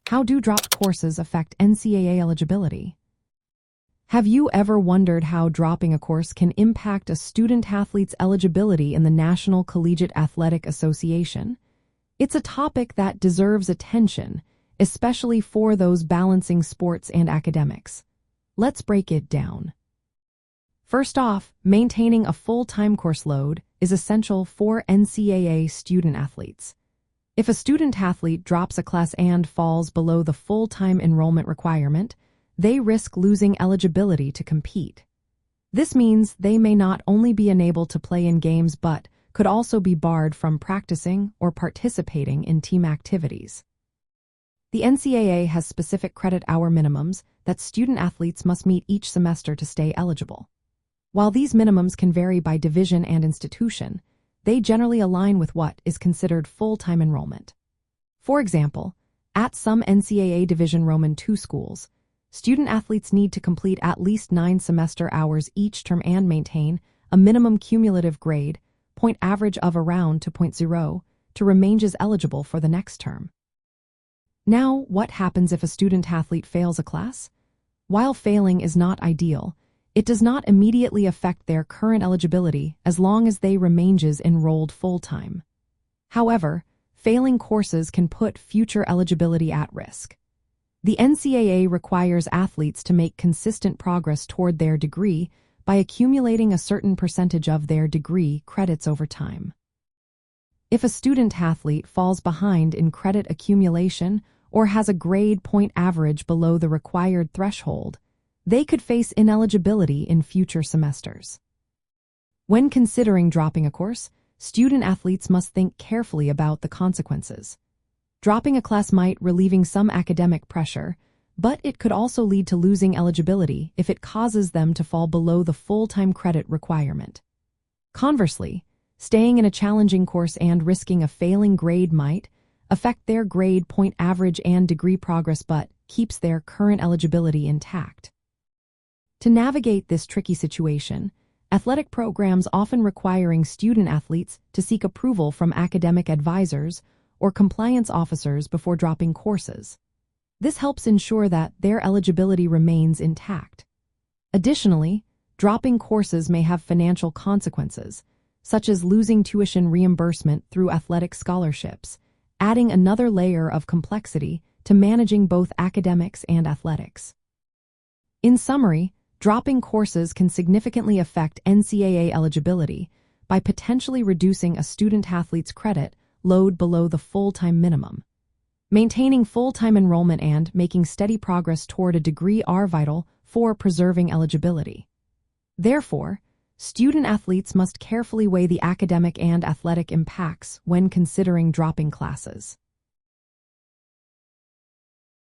How do dropped courses affect NCAA eligibility? Have you ever wondered how dropping a course can impact a student-athlete's eligibility in the National Collegiate Athletic Association? It's a topic that deserves attention, especially for those balancing sports and academics. Let's break it down. First off, maintaining a full-time course load is essential for NCAA student-athletes. If a student-athlete drops a class and falls below the full-time enrollment requirement, they risk losing eligibility to compete. This means they may not only be unable to play in games but could also be barred from practicing or participating in team activities. The NCAA has specific credit hour minimums that student-athletes must meet each semester to stay eligible. While these minimums can vary by division and institution, they generally align with what is considered full-time enrollment. For example, at some NCAA Division Roman II schools, student-athletes need to complete at least 9 semester hours each term and maintain a minimum cumulative grade, point average of around 2.0, to remain as eligible for the next term. Now, what happens if a student-athlete fails a class? While failing is not ideal, it does not immediately affect their current eligibility as long as they remain as enrolled full-time. However, failing courses can put future eligibility at risk. The NCAA requires athletes to make consistent progress toward their degree by accumulating a certain percentage of their degree credits over time. If a student-athlete falls behind in credit accumulation or has a grade point average below the required threshold, they could face ineligibility in future semesters. When considering dropping a course, student-athletes must think carefully about the consequences. Dropping a class might relieving some academic pressure, but it could also lead to losing eligibility if it causes them to fall below the full-time credit requirement. Conversely, staying in a challenging course and risking a failing grade might affect their grade point average and degree progress but keeps their current eligibility intact. To navigate this tricky situation, athletic programs often requiring student-athletes to seek approval from academic advisors or compliance officers before dropping courses. This helps ensure that their eligibility remains intact. Additionally, dropping courses may have financial consequences, such as losing tuition reimbursement through athletic scholarships, adding another layer of complexity to managing both academics and athletics. In summary, dropping courses can significantly affect NCAA eligibility by potentially reducing a student-athlete's credit load below the full-time minimum. Maintaining full-time enrollment and making steady progress toward a degree are vital for preserving eligibility. Therefore, student-athletes must carefully weigh the academic and athletic impacts when considering dropping classes.